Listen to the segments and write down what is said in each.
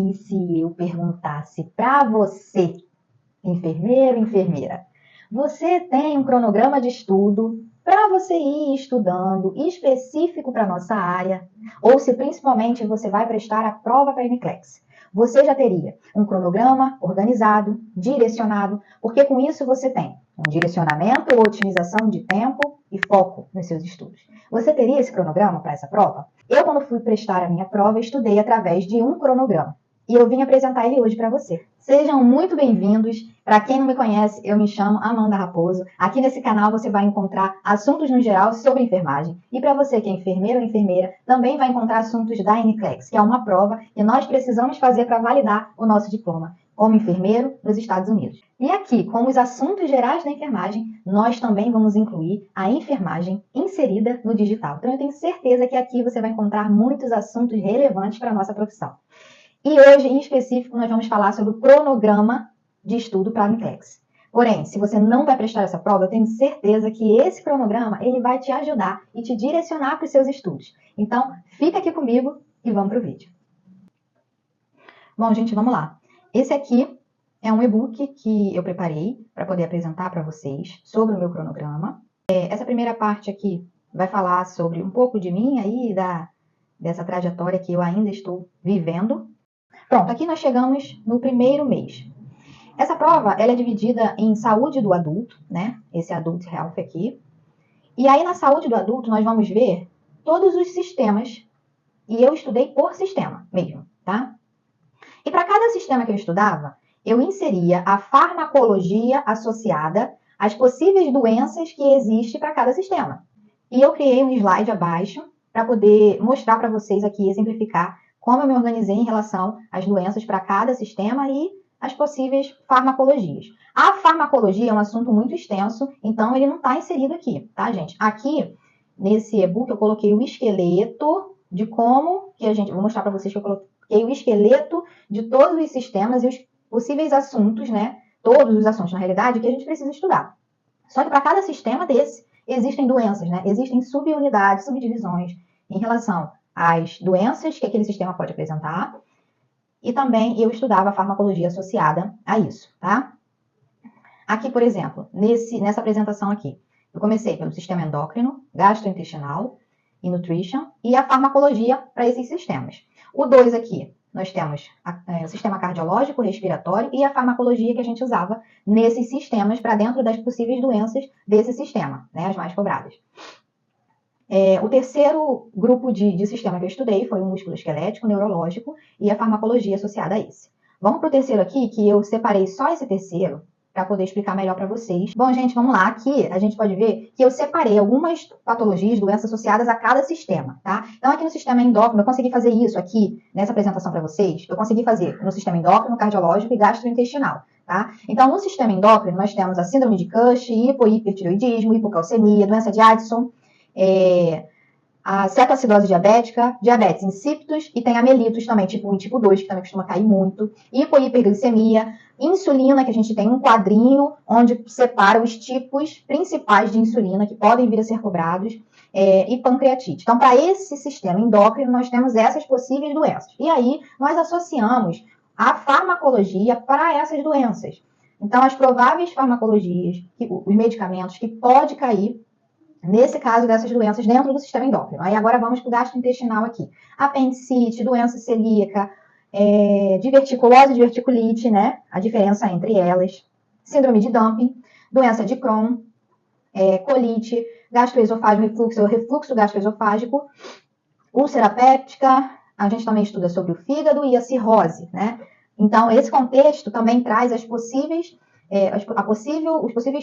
E se eu perguntasse para você, enfermeiro, enfermeira, você tem um cronograma de estudo para você ir estudando específico para a nossa área, ou se principalmente você vai prestar a prova para a NCLEX? Você já teria um cronograma organizado, direcionado, porque com isso você tem um direcionamento, otimização de tempo e foco nos seus estudos. Você teria esse cronograma para essa prova? Eu, quando fui prestar a minha prova, estudei através de um cronograma. E eu vim apresentar ele hoje para você. Sejam muito bem-vindos. Para quem não me conhece, eu me chamo Amanda Raposo. Aqui nesse canal você vai encontrar assuntos no geral sobre enfermagem. E para você que é enfermeiro ou enfermeira, também vai encontrar assuntos da NCLEX, que é uma prova que nós precisamos fazer para validar o nosso diploma como enfermeiro nos Estados Unidos. E aqui, com os assuntos gerais da enfermagem, nós também vamos incluir a enfermagem inserida no digital. Então eu tenho certeza que aqui você vai encontrar muitos assuntos relevantes para a nossa profissão. E hoje, em específico, nós vamos falar sobre o cronograma de estudo para a NCLEX. Porém, se você não vai prestar essa prova, eu tenho certeza que esse cronograma ele vai te ajudar e te direcionar para os seus estudos. Então, fica aqui comigo e vamos para o vídeo. Bom, gente, vamos lá. Esse aqui é um e-book que eu preparei para poder apresentar para vocês sobre o meu cronograma. Essa primeira parte aqui vai falar sobre um pouco de mim aí, dessa trajetória que eu ainda estou vivendo. Pronto, aqui nós chegamos no primeiro mês. Essa prova, ela é dividida em saúde do adulto, né? Esse Adult Health aqui. E aí, na saúde do adulto, nós vamos ver todos os sistemas. E eu estudei por sistema mesmo, tá? E para cada sistema que eu estudava, eu inseria a farmacologia associada às possíveis doenças que existem para cada sistema. E eu criei um slide abaixo para poder mostrar para vocês aqui, exemplificar como eu me organizei em relação às doenças para cada sistema e as possíveis farmacologias. A farmacologia é um assunto muito extenso, então ele não está inserido aqui, tá, gente? Aqui, nesse e-book, eu coloquei o esqueleto de como que a gente... Vou mostrar para vocês que eu coloquei o esqueleto de todos os sistemas e os possíveis assuntos, né? Todos os assuntos, na realidade, que a gente precisa estudar. Só que para cada sistema desse, existem doenças, né? Existem subunidades, subdivisões em relação às doenças que aquele sistema pode apresentar. E também eu estudava a farmacologia associada a isso, tá? Aqui, por exemplo, nessa apresentação aqui, eu comecei pelo sistema endócrino, gastrointestinal e nutrition e a farmacologia para esses sistemas. O 2 aqui, nós temos o sistema cardiológico, respiratório e a farmacologia que a gente usava nesses sistemas para dentro das possíveis doenças desse sistema, né, as mais cobradas. O terceiro grupo de sistema que eu estudei foi o músculo-esquelético, neurológico e a farmacologia associada a esse. Vamos para o terceiro aqui, que eu separei só esse terceiro para poder explicar melhor para vocês. Bom, gente, vamos lá. Aqui a gente pode ver que eu separei algumas patologias, doenças associadas a cada sistema, tá? Então, aqui no sistema endócrino, eu consegui fazer isso aqui nessa apresentação para vocês. Eu consegui fazer no sistema endócrino, cardiológico e gastrointestinal, tá? Então, no sistema endócrino, nós temos a síndrome de Cush, hipohipertireoidismo, hipocalcemia, doença de Addison, a cetoacidose diabética, diabetes insípidos e tem a mellitus também, tipo 1 e tipo 2, que também costuma cair muito, hipohiperglicemia, insulina, que a gente tem um quadrinho onde separa os tipos principais de insulina que podem vir a ser cobrados, e pancreatite. Então, para esse sistema endócrino, nós temos essas possíveis doenças. E aí, nós associamos a farmacologia para essas doenças. Então, as prováveis farmacologias, os medicamentos que podem cair nesse caso dessas doenças dentro do sistema endócrino. Aí agora vamos para o gastrointestinal aqui. Apendicite, doença celíaca, diverticulose e diverticulite, né? A diferença entre elas. Síndrome de Dumping, doença de Crohn, colite, gastroesofágico, refluxo gastroesofágico, úlcera péptica, a gente também estuda sobre o fígado e a cirrose, né? Então, esse contexto também traz os possíveis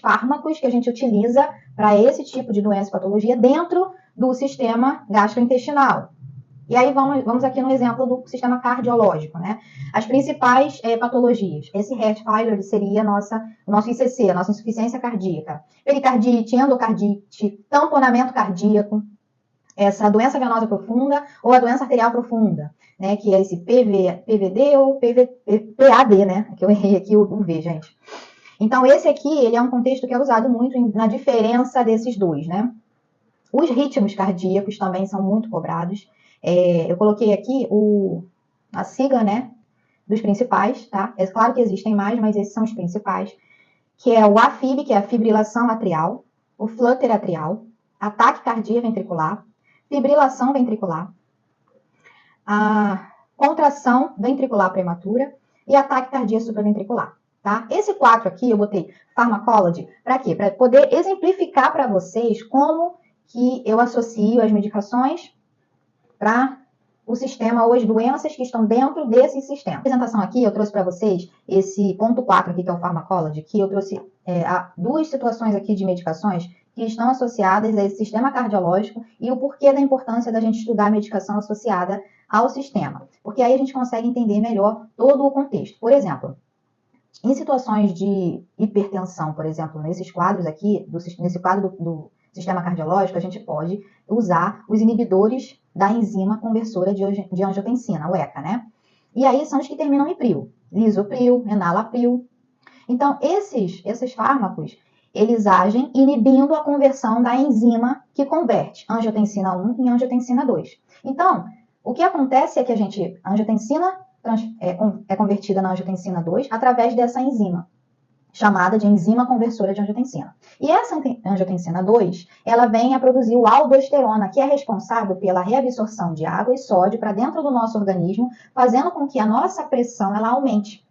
fármacos que a gente utiliza para esse tipo de doença e patologia dentro do sistema gastrointestinal. E aí vamos aqui no exemplo do sistema cardiológico, né? As principais patologias. Esse heart failure seria o nosso ICC, a nossa insuficiência cardíaca. Pericardite, endocardite, tamponamento cardíaco, essa doença venosa profunda ou a doença arterial profunda, né? Que é esse PVD ou PAD, né? Que eu errei aqui o V, gente. Então, esse aqui, ele é um contexto que é usado muito na diferença desses dois, né? Os ritmos cardíacos também são muito cobrados. Eu coloquei aqui a sigla, né? dos principais, tá? É claro que existem mais, mas esses são os principais, que é o AFib, que é a fibrilação atrial, o flutter atrial, ataque cardíaco ventricular, fibrilação ventricular, a contração ventricular prematura e ataque cardíaco supraventricular. Tá? Esse 4 aqui eu botei pharmacology para quê? Para poder exemplificar para vocês como que eu associo as medicações para o sistema ou as doenças que estão dentro desse sistema. Na apresentação aqui eu trouxe para vocês esse ponto 4 aqui, que é o pharmacology, que eu trouxe duas situações aqui de medicações que estão associadas a esse sistema cardiológico e o porquê da importância da gente estudar a medicação associada ao sistema. Porque aí a gente consegue entender melhor todo o contexto. Por exemplo, em situações de hipertensão, por exemplo, nesses quadros aqui, nesse quadro do sistema cardiológico, a gente pode usar os inibidores da enzima conversora de angiotensina, o ECA, né? E aí são os que terminam em pril, lisopril, enalapril. Então, esses fármacos, eles agem inibindo a conversão da enzima que converte angiotensina 1 em angiotensina 2. Então, o que acontece é que a angiotensina é convertida na angiotensina 2 através dessa enzima, chamada de enzima conversora de angiotensina. E essa angiotensina 2, ela vem a produzir o aldosterona, que é responsável pela reabsorção de água e sódio para dentro do nosso organismo, fazendo com que a nossa pressão ela aumente.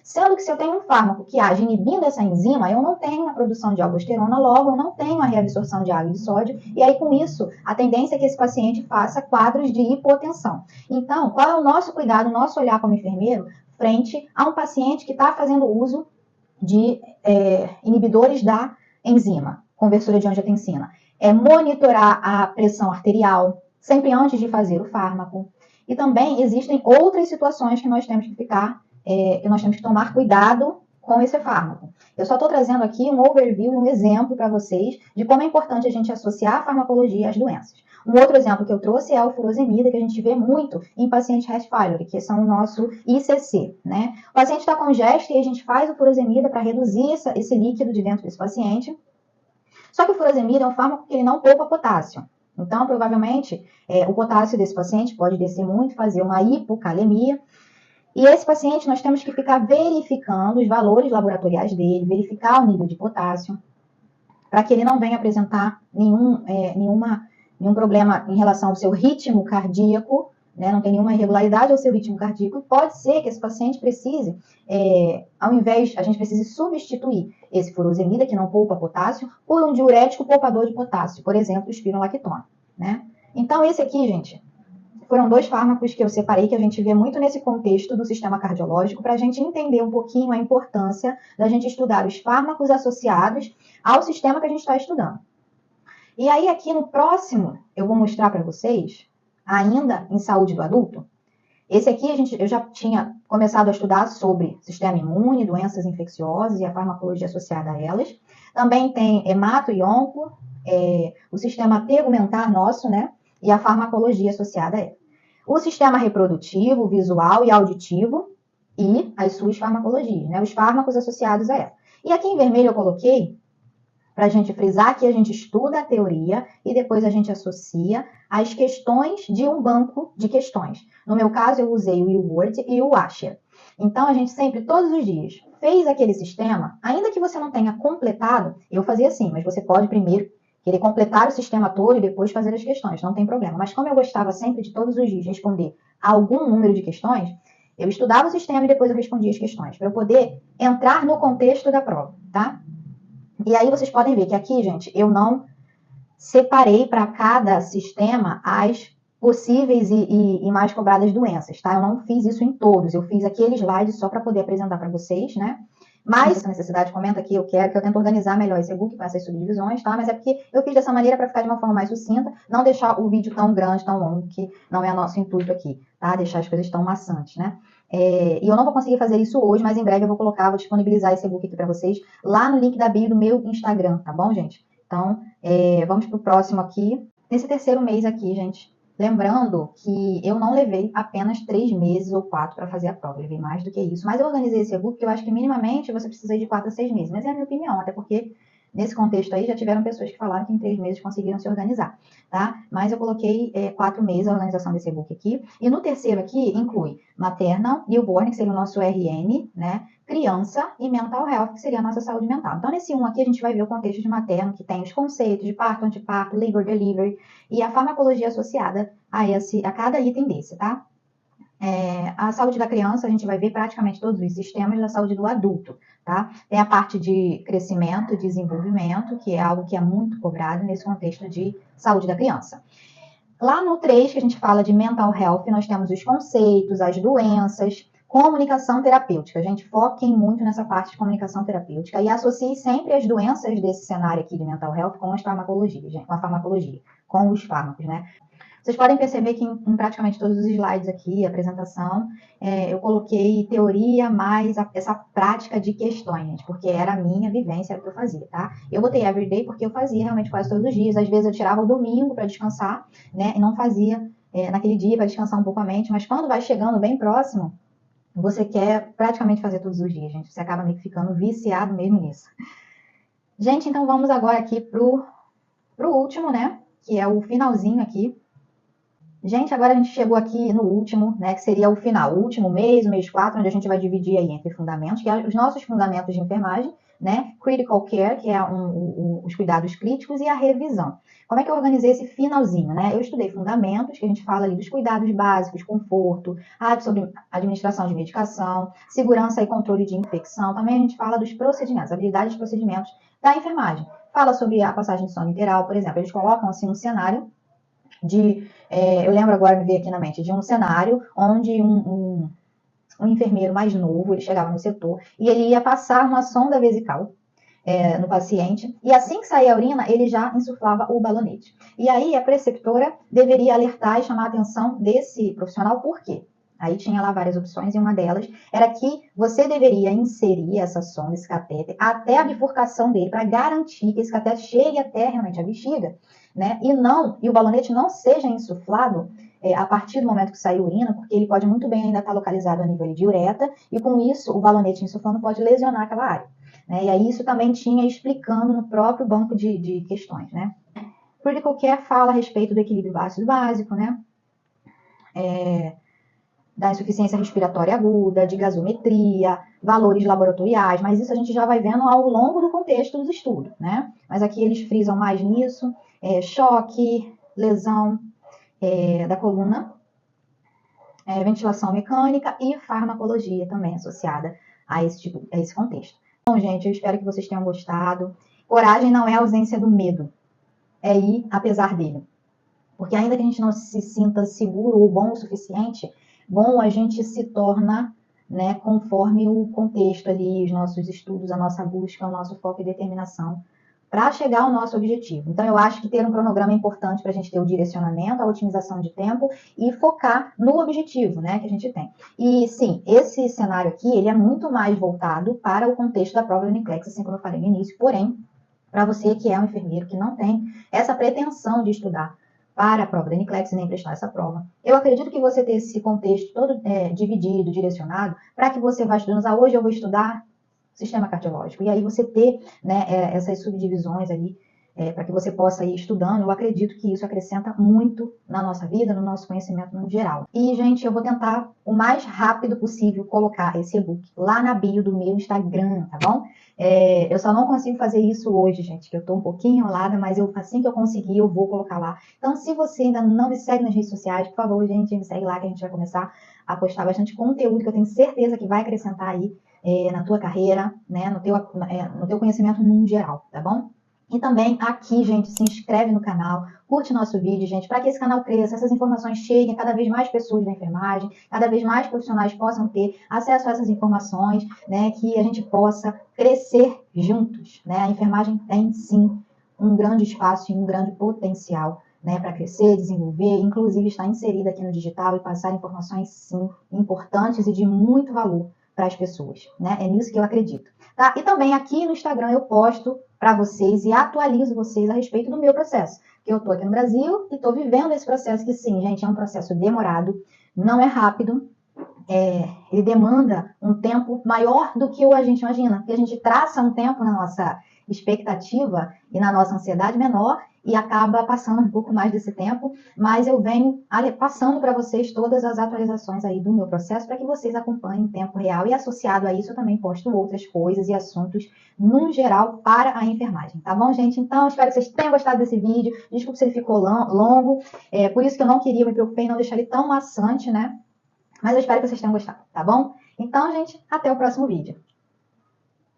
Sendo que se eu tenho um fármaco que age inibindo essa enzima, eu não tenho a produção de aldosterona, logo eu não tenho a reabsorção de água e de sódio, e aí com isso, a tendência é que esse paciente faça quadros de hipotensão. Então, qual é o nosso cuidado, o nosso olhar como enfermeiro, frente a um paciente que está fazendo uso de inibidores da enzima, conversora de angiotensina? É monitorar a pressão arterial, sempre antes de fazer o fármaco. E também existem outras situações que nós temos que tomar cuidado com esse fármaco. Eu só estou trazendo aqui um overview, um exemplo para vocês de como é importante a gente associar a farmacologia às doenças. Um outro exemplo que eu trouxe é o furosemida, que a gente vê muito em pacientes heart failure, que são o nosso ICC, né? O paciente está com gesto e a gente faz o furosemida para reduzir esse líquido de dentro desse paciente. Só que o furosemida é um fármaco que ele não poupa potássio. Então, provavelmente, o potássio desse paciente pode descer muito, fazer uma hipocalemia. E esse paciente nós temos que ficar verificando os valores laboratoriais dele, verificar o nível de potássio, para que ele não venha apresentar nenhum problema em relação ao seu ritmo cardíaco, né? Não tem nenhuma irregularidade ao seu ritmo cardíaco. Pode ser que esse paciente precise, a gente precise substituir esse furosemida, que não poupa potássio, por um diurético poupador de potássio, por exemplo, o espironolactona, né? Então, esse aqui, gente, foram dois fármacos que eu separei, que a gente vê muito nesse contexto do sistema cardiológico, para a gente entender um pouquinho a importância da gente estudar os fármacos associados ao sistema que a gente está estudando. E aí, aqui no próximo, eu vou mostrar para vocês, ainda em saúde do adulto. Esse aqui eu já tinha começado a estudar sobre sistema imune, doenças infecciosas e a farmacologia associada a elas. Também tem hemato e onco, o sistema tegumentar nosso, né? E a farmacologia associada a ela. O sistema reprodutivo, visual e auditivo e as suas farmacologias, né? Os fármacos associados a ela. E aqui em vermelho eu coloquei, para a gente frisar que a gente estuda a teoria e depois a gente associa as questões de um banco de questões. No meu caso, eu usei o Word e o Asher. Então, a gente sempre, todos os dias, fez aquele sistema, ainda que você não tenha completado, eu fazia assim, mas você pode primeiro querer completar o sistema todo e depois fazer as questões, não tem problema. Mas como eu gostava sempre de todos os dias responder algum número de questões, eu estudava o sistema e depois eu respondia as questões, para eu poder entrar no contexto da prova, tá? E aí vocês podem ver que aqui, gente, eu não separei para cada sistema as possíveis e mais cobradas doenças, tá? Eu não fiz isso em todos, eu fiz aquele slide só para poder apresentar para vocês, né? Mas, essa necessidade, comenta aqui, eu tento organizar melhor esse e-book com essas subdivisões, tá? Mas é porque eu fiz dessa maneira para ficar de uma forma mais sucinta, não deixar o vídeo tão grande, tão longo, que não é nosso intuito aqui, tá? Deixar as coisas tão maçantes, né? E eu não vou conseguir fazer isso hoje, mas em breve eu vou disponibilizar esse e-book aqui para vocês, lá no link da bio do meu Instagram, tá bom, gente? Então, vamos pro próximo aqui. Nesse terceiro mês aqui, gente, lembrando que eu não levei apenas 3 meses ou 4 para fazer a prova, eu levei mais do que isso. Mas eu organizei esse e-book porque eu acho que minimamente você precisa ir de 4 a 6 meses. Mas é a minha opinião, até porque nesse contexto aí, já tiveram pessoas que falaram que em 3 meses conseguiram se organizar, tá? Mas eu coloquei 4 meses a organização desse e-book aqui. E no terceiro aqui, inclui maternal, newborn, que seria o nosso RN, né? Criança e mental health, que seria a nossa saúde mental. Então, nesse 1 aqui, a gente vai ver o contexto de materno, que tem os conceitos de parto, antiparto, labor, delivery, e a farmacologia associada a cada item desse, tá? A saúde da criança, a gente vai ver praticamente todos os sistemas da saúde do adulto, tá? Tem a parte de crescimento e desenvolvimento, que é algo que é muito cobrado nesse contexto de saúde da criança. Lá no 3, que a gente fala de mental health, nós temos os conceitos, as doenças, comunicação terapêutica. A gente foquem muito nessa parte de comunicação terapêutica e associe sempre as doenças desse cenário aqui de mental health com a farmacologia, com os fármacos, né? Vocês podem perceber que em praticamente todos os slides aqui, a apresentação, eu coloquei teoria mais essa prática de questões, porque era a minha vivência, era o que eu fazia, tá? Eu botei everyday porque eu fazia realmente quase todos os dias. Às vezes eu tirava o domingo para descansar, né? E não fazia naquele dia para descansar um pouco a mente, mas quando vai chegando bem próximo, você quer praticamente fazer todos os dias, gente. Você acaba meio que ficando viciado mesmo nisso. Gente, então vamos agora aqui pro último, né? Que é o finalzinho aqui. Gente, agora a gente chegou aqui no último, né, que seria o final, o último mês, o mês 4, onde a gente vai dividir aí entre fundamentos, que é os nossos fundamentos de enfermagem, né, critical care, que é os cuidados críticos, e a revisão. Como é que eu organizei esse finalzinho, né? Eu estudei fundamentos, que a gente fala ali dos cuidados básicos, conforto, sobre administração de medicação, segurança e controle de infecção. Também a gente fala dos procedimentos, habilidades e procedimentos da enfermagem. Fala sobre a passagem de sono interal, por exemplo, eles colocam assim um cenário eu lembro agora, me veio aqui na mente, de um cenário onde um enfermeiro mais novo, ele chegava no setor e ele ia passar uma sonda vesical no paciente, e assim que saía a urina, ele já insuflava o balonete. E aí a preceptora deveria alertar e chamar a atenção desse profissional, por quê? Aí tinha lá várias opções, e uma delas era que você deveria inserir essa sonda, esse catéter, até a bifurcação dele, para garantir que esse catéter chegue até realmente a bexiga, né? E o balonete não seja insuflado a partir do momento que sai a urina, porque ele pode muito bem ainda estar localizado a nível de uretra, e com isso o balonete insuflando pode lesionar aquela área. Né? E aí isso também tinha explicando no próprio banco de questões, né? Critical Care fala a respeito do equilíbrio ácido básico, né? Da insuficiência respiratória aguda, de gasometria, valores laboratoriais, mas isso a gente já vai vendo ao longo do contexto dos estudos, né? Mas aqui eles frisam mais nisso, choque, lesão da coluna, ventilação mecânica e farmacologia também associada a esse contexto. Bom, gente, eu espero que vocês tenham gostado. Coragem não é a ausência do medo, é ir apesar dele. Porque ainda que a gente não se sinta seguro ou bom o suficiente, bom a gente se torna, né, conforme o contexto ali, os nossos estudos, a nossa busca, o nosso foco e determinação para chegar ao nosso objetivo. Então, eu acho que ter um cronograma é importante para a gente ter o direcionamento, a otimização de tempo e focar no objetivo, né, que a gente tem. E, sim, esse cenário aqui, ele é muito mais voltado para o contexto da prova do NCLEX, assim como eu falei no início, porém, para você que é um enfermeiro que não tem essa pretensão de estudar para a prova da NCLEX e nem prestar essa prova, eu acredito que você ter esse contexto todo dividido, direcionado, para que você vá estudando, hoje eu vou estudar sistema cardiológico, e aí você ter, né, essas subdivisões ali, para que você possa ir estudando, eu acredito que isso acrescenta muito na nossa vida, no nosso conhecimento no geral. E, gente, eu vou tentar o mais rápido possível colocar esse e-book lá na bio do meu Instagram, tá bom? Eu só não consigo fazer isso hoje, gente, que eu tô um pouquinho enrolada, mas assim que eu conseguir, eu vou colocar lá. Então, se você ainda não me segue nas redes sociais, por favor, gente, me segue lá, que a gente vai começar a postar bastante conteúdo, que eu tenho certeza que vai acrescentar aí na tua carreira, né, no teu conhecimento no geral, tá bom? E também aqui, gente, se inscreve no canal, curte nosso vídeo, gente, para que esse canal cresça, essas informações cheguem a cada vez mais pessoas da enfermagem, cada vez mais profissionais possam ter acesso a essas informações, né, que a gente possa crescer juntos, né? A enfermagem tem, sim, um grande espaço e um grande potencial, né, para crescer, desenvolver, inclusive estar inserida aqui no digital e passar informações, sim, importantes e de muito valor para as pessoas, né? É nisso que eu acredito. Tá? E também aqui no Instagram eu posto para vocês e atualizo vocês a respeito do meu processo. Que eu estou aqui no Brasil e estou vivendo esse processo que, sim, gente, é um processo demorado, não é rápido, ele demanda um tempo maior do que a gente imagina, porque a gente traça um tempo na nossa expectativa e na nossa ansiedade menor e acaba passando um pouco mais desse tempo, mas eu venho passando para vocês todas as atualizações aí do meu processo para que vocês acompanhem em tempo real e associado a isso eu também posto outras coisas e assuntos no geral para a enfermagem, tá bom, gente? Então, espero que vocês tenham gostado desse vídeo. Desculpa se ele ficou longo, por isso que eu não queria, me preocupei em não deixar ele tão maçante, né? Mas eu espero que vocês tenham gostado, tá bom? Então, gente, até o próximo vídeo.